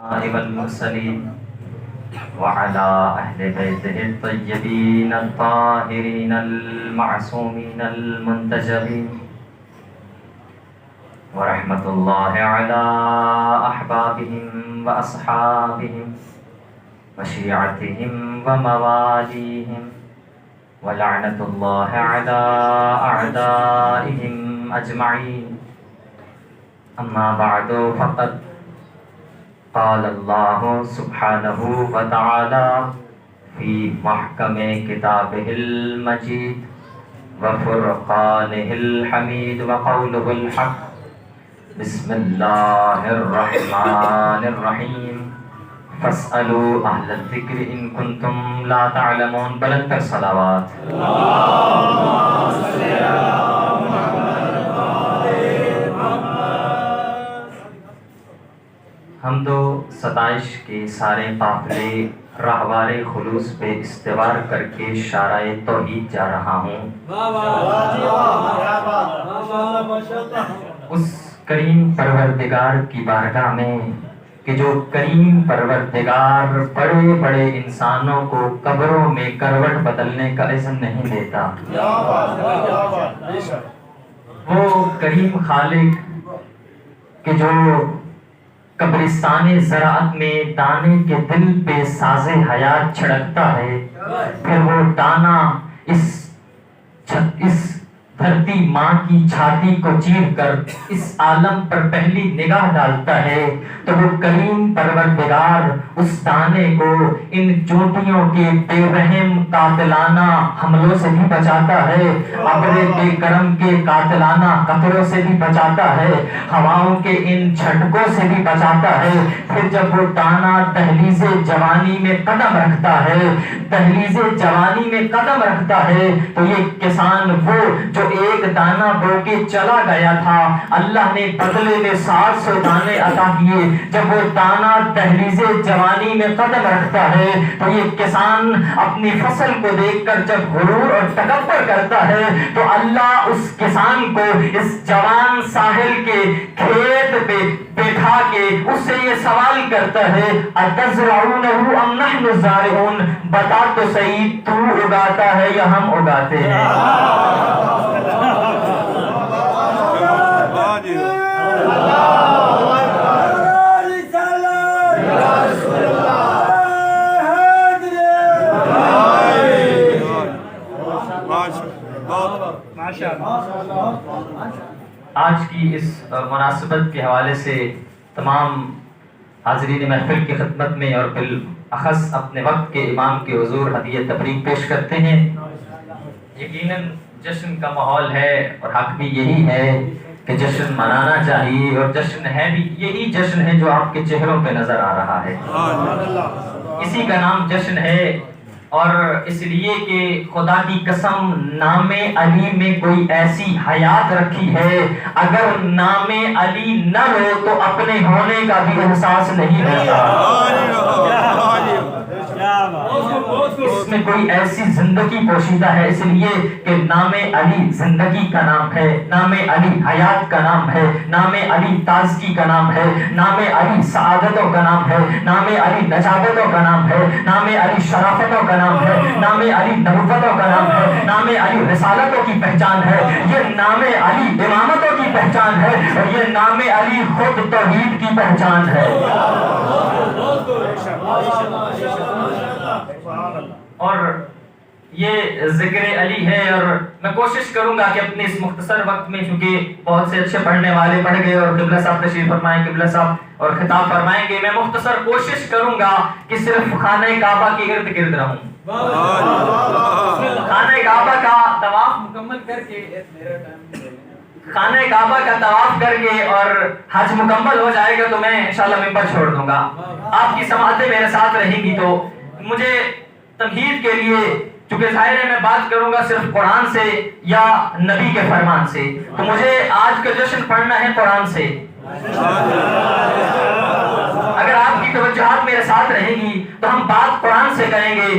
والمرسلين وعلى أهل بيته الطيبين الطاهرين المعصومين المنتجبين ورحمة الله على أحبابهم وأصحابهم وشيعتهم ومواليهم ولعنة الله على أعدائهم أجمعين. أما بعد فقد قال الله سبحانه وتعالى في محكم كتابه المجيد وفرقانه الحميد وقوله الحق. بسم الله الرحمن الرحيم. فاسألوا أهل الذكر إن كنتم لا تعلمون. بلند صلوات. حمد و ستائش کے سارے قافلے راہوار خلوص پہ استوار کر کے شارع توحید جا رہا ہوں. اس کریم پروردگار کی بارگاہ میں کہ جو کریم پروردگار بڑے بڑے انسانوں کو قبروں میں کروٹ بدلنے کا اذن نہیں دیتا. وہ کریم خالق کہ جو قبرستان زراعت میں دانے کے دل پہ ساز حیات چھڑکتا ہے، پھر وہ دانہ اس دھرتی ماں کی چھاتی کو چیر کر اس عالم پر پہلی نگاہ ڈالتا ہے، تو وہ کریم پروردگار اس دانے کو ان چونٹیوں کے بے رحم قاتلانہ حملوں سے بھی بچاتا ہے، ابر بے کرم کے قاتلانہ قطروں سے بھی بچاتا ہے، ہواؤں کے ان جھٹکوں سے بھی بچاتا ہے. پھر جب وہ دانہ دہلیز جوانی میں قدم رکھتا ہے، دہلیز جوانی میں قدم رکھتا ہے، تو یہ کسان وہ جو ایک دانہ بو کے چلا گیا تھا، اللہ نے بدلے میں 700 دانے عطا کیے. جب وہ دانہ دہلیز جوانی میں قدم رکھتا ہے تو یہ کسان اپنی فصل کو دیکھ کر جب غرور اور تکبر کرتا ہے تو اللہ اس کسان کو اس جوان ساحل کے کھیت پہ بیٹھا کے اس سے یہ سوال کرتا ہے، اتزرعونہ ام نحن الزارعون، بتا تو صحیح تو اگاتا ہے یا ہم اگاتے ہیں. آج کی اس مناسبت کے حوالے سے تمام حاضرین محفل کی خدمت میں اور بالاخص اپنے وقت کے امام کے حضور ہدیہ تبریک پیش کرتے ہیں. یقیناً جشن کا ماحول ہے اور حق بھی یہی ہے کہ جشن منانا چاہیے، اور جشن ہے بھی یہی جشن ہے جو آپ کے چہروں پہ نظر آ رہا ہے. اسی کا نام جشن ہے، اور اس لیے کہ خدا کی قسم نام علی میں کوئی ایسی حیات رکھی ہے، اگر نام علی نہ ہو تو اپنے ہونے کا بھی احساس نہیں ہوتا. اس میں کوئی ایسی زندگی پوشیدہ ہے، اس لیے کہ نام علی زندگی کا نام ہے، نام علی حیات کا نام ہے، نام علی تازگی کا نام ہے، نام علی سعادتوں کا نام ہے، نام علی نجابتوں کا نام ہے، نام علی شرافتوں کا نام ہے، نام علی نبوتوں کا نام ہے، نام علی رسالتوں کی پہچان ہے، یہ نام علی امامتوں کی پہچان ہے، اور یہ نام علی خود توحید کی پہچان ہے. اور یہ ذکر علی ہے، اور میں کوشش کروں گا کہ اپنے اس مختصر وقت میں، چونکہ بہت سے اچھے پڑھنے والے پڑھ گئے اور قبلہ صاحب تشریف فرمائیں، قبلہ صاحب اور خطاب فرمائیں گے، میں مختصر کوشش کروں گا کہ صرف خانہ کعبہ کے ارد گرد رہوں. خانہ کعبہ کا طواف مکمل کر کے، خانہ کعبہ کا طواف کر کے اور حج مکمل ہو جائے گا تو میں انشاءاللہ ممبر چھوڑ دوں گا. آپ کی سماعتیں میرے ساتھ رہیں گی تو مجھے تمہید کے لیے، چونکہ ظاہر ہے میں بات کروں گا صرف قرآن سے یا نبی کے فرمان سے، تو مجھے آج کا جشن پڑھنا ہے قرآن سے. اگر آپ کی توجہات میرے ساتھ رہیں گی تو ہم بات قرآن سے کریں گے.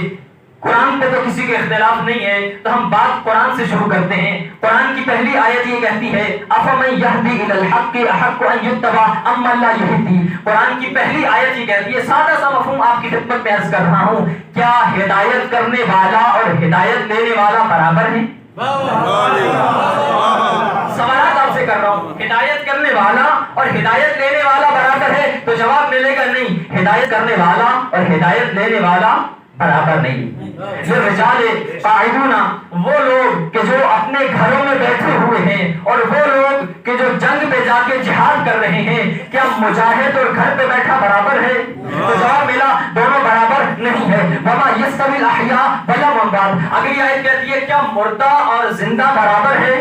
قرآن پہ تو کسی کے اختلاف نہیں ہے، تو ہم بات قرآن سے شروع کرتے ہیں. قرآن کی پہلی آیت یہ کہتی ہے افمن یہدی الی الحق احق ان یتبع امن لا یہدی. قرآن کی پہلی آیت ہی کہتی ہے، سادہ سا مفہوم آپ کی خدمت میں عرض کر رہا ہوں، کیا ہدایت کرنے والا اور ہدایت لینے والا برابر ہیں؟ سوالات آپ سے کر رہا ہوں، ہدایت کرنے والا اور ہدایت لینے والا برابر ہے؟ تو جواب ملے گا نہیں، ہدایت کرنے والا اور ہدایت لینے والا برابر نہیں۔ یہ رجال قاعدون، وہ لوگ کہ جو اپنے گھروں میں بیٹھے ہوئے ہیں، اور وہ لوگ کہ جو جنگ پہ جا کے جہاد کر رہے ہیں، کیا مجاہد اور گھر پہ بیٹھا برابر ہے؟ تو جواب ملا دونوں برابر نہیں ہے۔ وما یستوی الاحیاء ولا الاموات، اگلی آیت کہتی ہے کیا مردہ اور زندہ برابر ہے؟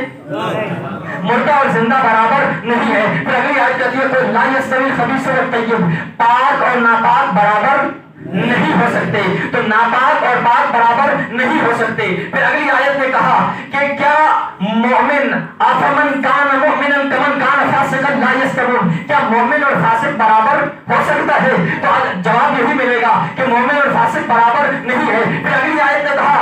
مردہ اور زندہ برابر نہیں ہے۔ پھر اگلی آیت کہتی ہے لا یستوی الخبیث والطیب، پاک اور ناپاک برابر نہیں ہو سکتے، تو ناپاک اور پاک برابر نہیں ہو سکتے۔ پھر اگلی آیت نے کہا کہ کیا مومن افمن کان مؤمنا کمن کان فاسقا لا یستوون، کیا مومن اور فاسق برابر ہو سکتا ہے؟ تو جواب یہی ملے گا کہ مومن اور فاسق برابر نہیں ہے۔ پھر اگلی آیت نے کہا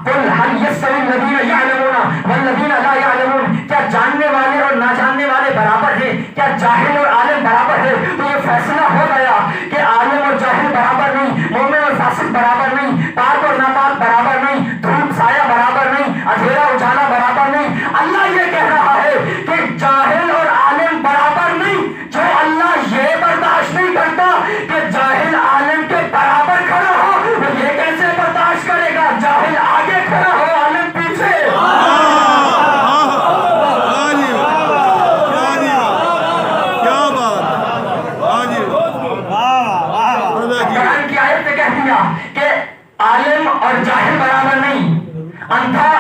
قل هل يستوي الذين يعلمون والذين لا يعلمون، کیا جاننے والے اور نہ جاننے والے برابر ہیں؟ کیا جاہل اور عالم برابر ہے؟ تو یہ فیصلہ ہو گیا کہ عالم اور جاہل برابر نہیں، مومن اور فاسق برابر نہیں، پاک اور ناپاک برابر نہیں، دھوپ سایہ برابر نہیں، اندھیرا اجالا برابر نہیں۔ اللہ یہ کہہ رہا ہے کہ جاہل اور عالم برابر نہیں۔ جو اللہ یہ برداشت نہیں کرتا کہ جاہل عالم کے برابر کھڑا ہو، وہ یہ کیسے برداشت کرے گا جاہل آگے کھڑا ہو عالم پیچھے؟ قرآن کی آیت نے کہہ دیا کہ عالم اور جاہل برابر نہیں، اندھا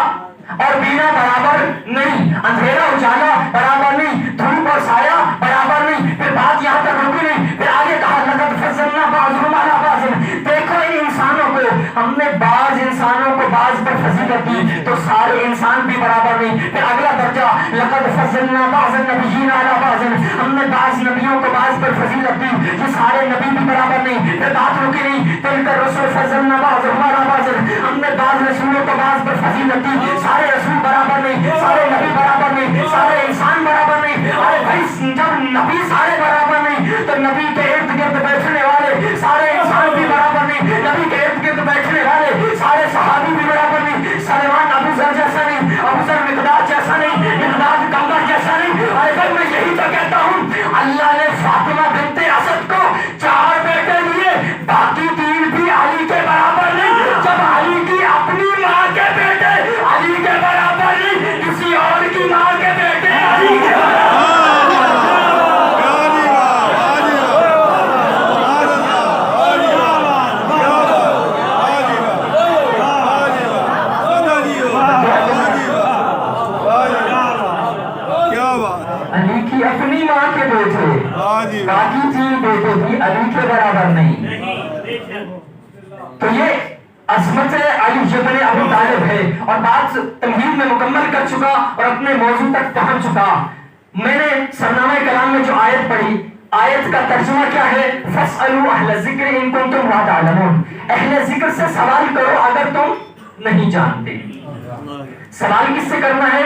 اور بینا برابر نہیں، اندھیرا اجالا برابر نہیں، دھوپ اور سایہ برابر نہیں۔ پھر بات یہاں تک رکی نہیں، پھر آگے کہا لقد فضلنا بعضهم علی بعض، دیکھو ان انسانوں کو، ہم نے بعض انسانوں کو بعض پر فضیلت دی، تو سارے انسان بھی برابر نہیں۔ پھر اگلا درجہ لقد فضلنا بعض النبیین علی بعض، ہم نے بعض نبیوں کو بعض پر فضیلت دی، یہ سارے نبی بھی برابر نہیں۔ پھر بات رکی نہیں، تلک الرسل فضلنا بعضهم علی بعض، ہم نے بعض رسولوں کو بعض پر فضیلت دی، سارے رسول برابر نہیں، سارے نبی برابر نہیں، سارے انسان برابر نہیں۔ ارے بھائی جب نبی سارے برابر نہیں تو نبی کے ارد گرد بیٹھنے والے سارے انسان بھی برابر نہیں، نبی کے ارد گرد بیٹھنے والے سارے صحابی بھی برابر نہیں۔ سلمان ابو ذر جیسا نہیں، ابو ذر مقداد جیسا نہیں، مقداد کمبر جیسا نہیں۔ ارے بھائی میں یہی تو کہتا ہوں، اللہ نے فاطمہ بنت اسد کو 4 بیٹے دیے، باقی 3 بھی علی کے برابر نہیں۔ جب علی کی اپنی ماں کے بیٹے علی کے برابر نہیں، کسی اور کی ماں کے بیٹے علی کے برابر۔ علی کی اپنی ماں کے بیٹے باقی 3 بیٹے بھی علی کے برابر نہیں۔ تو یہ عظمت علی ابن ابو طالب ہے، اور بات تمہید میں مکمل کر چکا اور اپنے موضوع تک پہنچ چکا۔ میں نے سرنامہ کلام میں جو آیت پڑھی، آیت کا ترجمہ کیا ہے؟ فَاسْأَلُوا أَهْلَ الذِّكْرِ إِن كُنتُمْ لَا تَعْلَمُونَ، اہل ذکر سے سوال کرو اگر تم نہیں جانتے۔ سوال کس سے کرنا ہے؟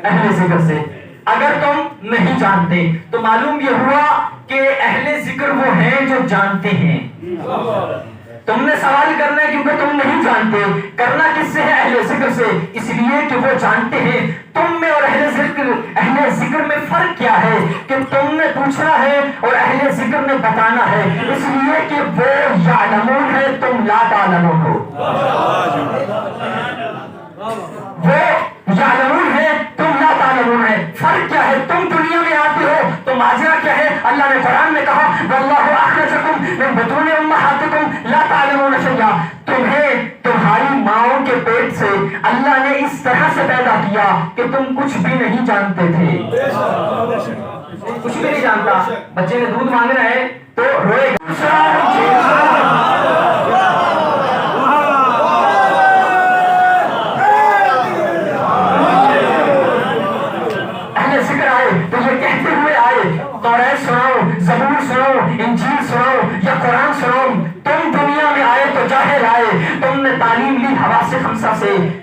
اہل ذکر سے، اگر تم نہیں جانتے۔ تو معلوم یہ ہوا کہ اہل ذکر وہ ہیں جو جانتے ہیں۔ تم نے سوال کرنا ہے کیونکہ تم نہیں جانتے، کرنا کس سے ہے؟ اہل ذکر سے، اس لیے کہ وہ جانتے ہیں۔ تم میں اور اہل ذکر میں فرق کیا ہے کہ تم نے پوچھنا ہے اور اہل ذکر نے بتانا ہے، اس لیے کہ وہ یعلمون ہے، تم لا تعلمون ہو۔ وہ یعلمون ہے، تم لا تعلمون ہے۔ فرق کیا ہے؟ تم دنیا میں آتے ہو تو ماجرا کیا ہے؟ اللہ نے قرآن میں کہا واللہ اخرجکم من بطون امہاتکم لا تعلمون شیئا، تمہیں تمہاری ماؤں کے پیٹ سے اللہ نے اس طرح سے پیدا کیا کہ تم کچھ بھی نہیں جانتے تھے۔ کچھ بھی نہیں جانتا، بچے نے دودھ مانگنا ہے تو روئے گا۔ توریت سناؤ، زبور سناؤ، انجیل سناؤ یا قرآن سناؤ، تم دنیا میں آئے تو جاہل آئے، تم نے تعلیم لی حواس خمسہ سے،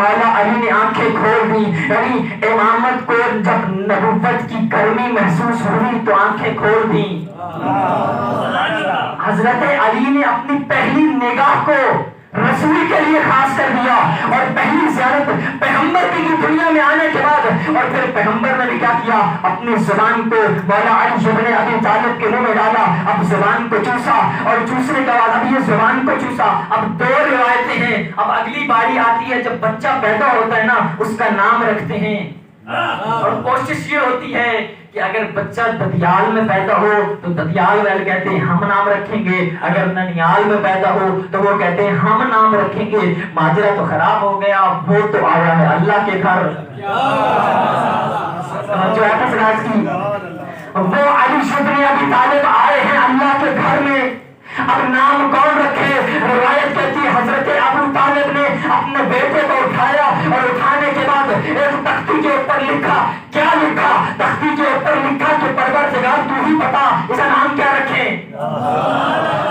مولا علی نے آنکھیں کھول دی. یعنی امامت کو جب نبوت کی گرمی محسوس ہوئی تو آنکھیں کھول دی. حضرت علی نے اپنی پہلی نگاہ کو رسول کے لیے خاص کر دیا اور پہلی زیارت پیغمبر کی دنیا میں آنے کے بعد. اور پھر پیغمبر نے بھی کیا کیا, اپنی زبان کو مولا علی ابن ابی طالب کے منہ میں ڈالا, اب زبان کو چوسا اور چوسنے کے بعد اب یہ زبان کو چوسا. اب دو روایتیں ہیں. اب اگلی باری آتی ہے جب بچہ پیدا ہوتا ہے نا اس کا نام رکھتے ہیں, اور کوشش یہ ہوتی ہے کہ اگر بچہ ددیال میں پیدا ہو تو ددیال والے کہتے ہیں ہم نام رکھیں گے, اگر ننیال میں پیدا ہو تو وہ کہتے ہیں ہم نام رکھیں گے. ماجرا تو خراب ہو گیا, وہ تو آیا ہے اللہ کے گھر. جو وہ علی ابن ابی طالب آئے ہیں اللہ کے گھر میں. اب نام کون رکھے؟ روایت کہتی ہے حضرت ابو طالب نے اپنے بیٹے کو اٹھایا اور اٹھانے کے بعد ایک تختی کے اوپر لکھا. کیا لکھا؟ تختی کے اوپر لکھا کہ پروردگار تو ہی بتا اس کا نام کیا رکھیں.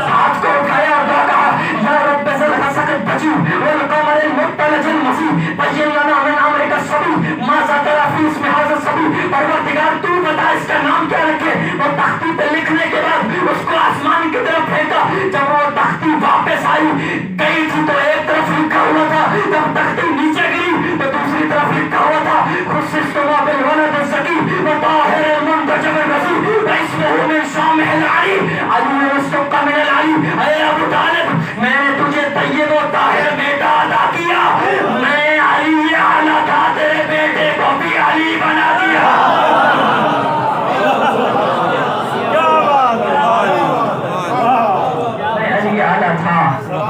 ہاتھ کو اٹھایا اور دعا کہا یا رب ذل حسد بجو والقمر المطلع المسیح بین لنا من امرک الصبی ما ذکر فی اسم هذا الصبی. پروردگار تو بتا اس کا نام کیا رکھے. اور تختی پہ لکھنے کے بعد اس کو آسمان کی طرف پھینکا. جب وہ تختی واپس آئی گئی تھی تو ایک طرف لکھا ہوا تھا, جب تختی نیچے گئی تو دوسری طرف لکھا ہوا تھا خصصتما بالولد الزکی وطاہر المنتجب الرضی واسمہ من شامہ العلی علی مشتق من العلی. اے ابو طالب میں نے تجھے طیب و طاہر بیٹا عطا کیا, میں علی اعلیٰ تھا تیرے بیٹے کو بھی علی بنا دیا.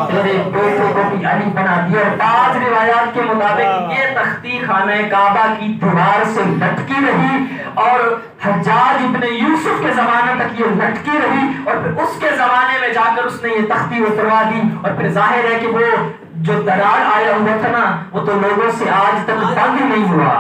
تیرے بیٹے کو بھی علی بنا دیا. اور بعض روایات کے مطابق یہ تختی خانہ کعبہ کی دیوار سے لٹکی رہی اور حجاج ابن یوسف کے زمانے تک یہ لٹکی رہی, اور پھر اس کے زمانے میں جا کر اس نے یہ تختی اتروا دی. اور پھر ظاہر ہے کہ وہ جو دراڑ آیا ہوا تھا نا وہ تو لوگوں سے آج تک بند نہیں ہوا,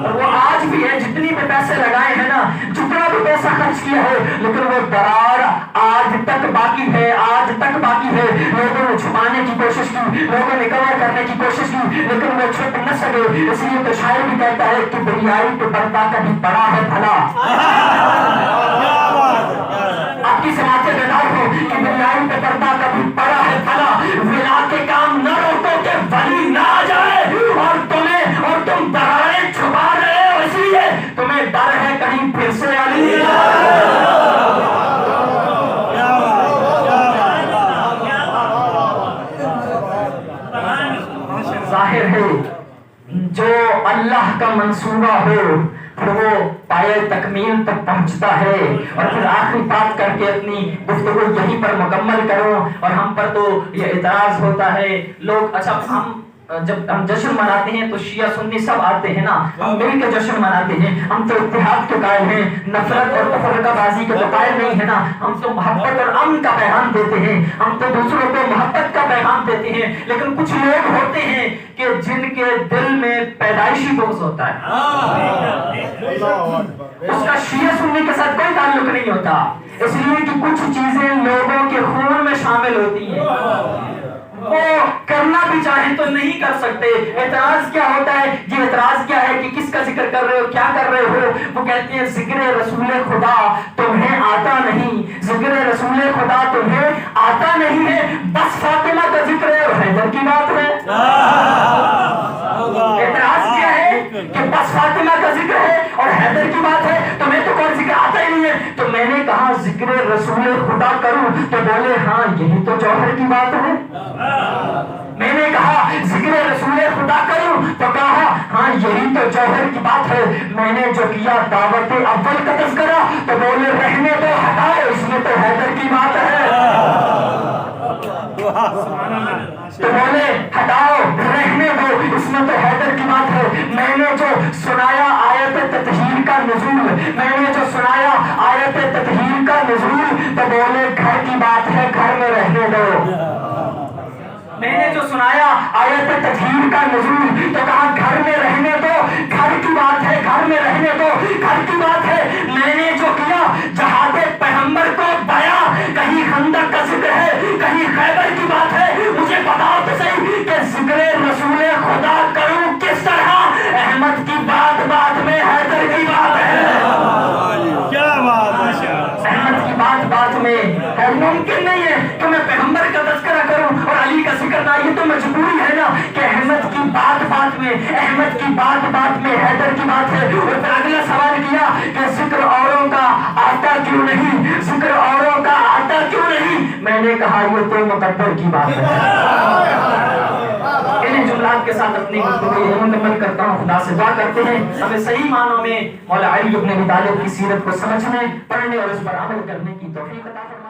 اور وہ آج بھی ہے. جتنی بھی پیسے لگائے ہیں نا, جتنا بھی پیسہ خرچ کیا ہے, لیکن وہ دراڑ آج تک باقی ہے, آج تک باقی ہے. لوگوں نے چھپانے کی کوشش کی, لوگوں نے کور کرنے کی کوشش کی, لیکن وہ چھپ نہ سکے. اس لیے تو شاعر بھی کہتا ہے کہ بریائی تو پردہ کبھی پڑا ہے بھلا. آپ کی سماعتیں بیدار ہو کہ بریائی پہ پردہ کبھی پڑا ہے بھلا. ولا کے کام نہ روکو کہ ولی نہ آ جائے, اور تم دراڑیں چھپا رہے ہو اس لیے تمہیں ڈر ہے کہیں پھر سے علی. ظاہر ہے جو اللہ کا منصوبہ ہو پھر وہ پائے تکمیل تک پہنچتا ہے. اور پھر آخری بات کر کے اپنی گفتگو یہیں پر مکمل کروں. اور ہم پر تو یہ اعتراض ہوتا ہے لوگ, اچھا جب ہم جشن مناتے ہیں تو شیعہ سنی سب آتے ہیں نا, ہم مل کے جشن مناتے ہیں. ہم تو اتحاد کے قائل ہیں, نفرت اور تفرقہ بازی کے تو قائل نہیں ہے نا. ہم تو محبت اور امن کا پیغام دیتے ہیں, ہم تو دوسروں کو محبت کا پیغام دیتے ہیں. لیکن کچھ لوگ ہوتے ہیں کہ جن کے دل میں پیدائشی بغض ہوتا ہے, اس کا شیعہ سنی کے ساتھ کوئی تعلق نہیں ہوتا, اس لیے کہ کچھ چیزیں لوگوں کے خون میں شامل ہوتی ہیں, وہ کرنا بھی چاہیں تو نہیں کر سکتے. اعتراض کیا ہوتا ہے, یہ اعتراض کیا ہے کہ کس کا ذکر کر رہے ہو, کیا کر رہے ہو. وہ کہتے ہیں ذکر رسول خدا تمہیں آتا نہیں, ذکر رسول خدا تمہیں آتا نہیں ہے, بس فاطمہ کا ذکر ہے اور حیدر کی بات ہے. اعتراض کیا ہے کہ بس فاطمہ کا ذکر ہے اور حیدر کی بات ہے, تمہیں تو کوئی ذکر آتا ہی نہیں ہے. تو میں نے کہا ذکر رسول خدا کروں تو بولے ہاں یہی تو جوہر کی بات ہے. میں نے کہا ذکر رسول خدا کروں تو کہا ہاں یہی تو جوہر کی بات ہے. میں نے جو کیا دعوت اول کا تذکرہ تو بولے رہنے دو ہٹاؤ اس میں تو حیدر کی بات ہے. تو بولے ہٹاؤ رہنے دو اس میں تو حیدر کی بات ہے. میں نے جو سنایا آیت تطہیر کا نزول, میں نے جو سنایا آیت تطہیر کا نزول تو بولے گھر کی بات ہے گھر میں رہنے دو. میں نے جو سنایا آیت تطہیر کا نزول تو کہا گھر میں رہنے دو, گھر کی بات ہے گھر میں رہنے دو, گھر کی بات ہے. میں نے جو کیا جہاد پیغمبر کو بیان, کہیں خندق کا ذکر ہے کہیں خیبر کی بات ہے. مجھے بتاؤ تو صحیح کہ ذکر رسول خدا کرو احمد کی بات بات میں حیدر کی بات ہے. اور پھر اگلا سوال کیا کہ ذکر اوروں کا آتا کیوں نہیں, ذکر اوروں کا آتا کیوں نہیں؟ میں نے کہا یہ تو مقدر کی بات ہے. انہیں جملات کے ساتھ اپنی گفتگو مکمل کرتا ہوں. خدا سے دعا کرتے ہیں ہمیں صحیح معنوں میں مولا علی بن ابی طالب کی سیرت کو سمجھنے, پڑھنے اور اس پر عمل کرنے کی توفیق عطا فرمائے.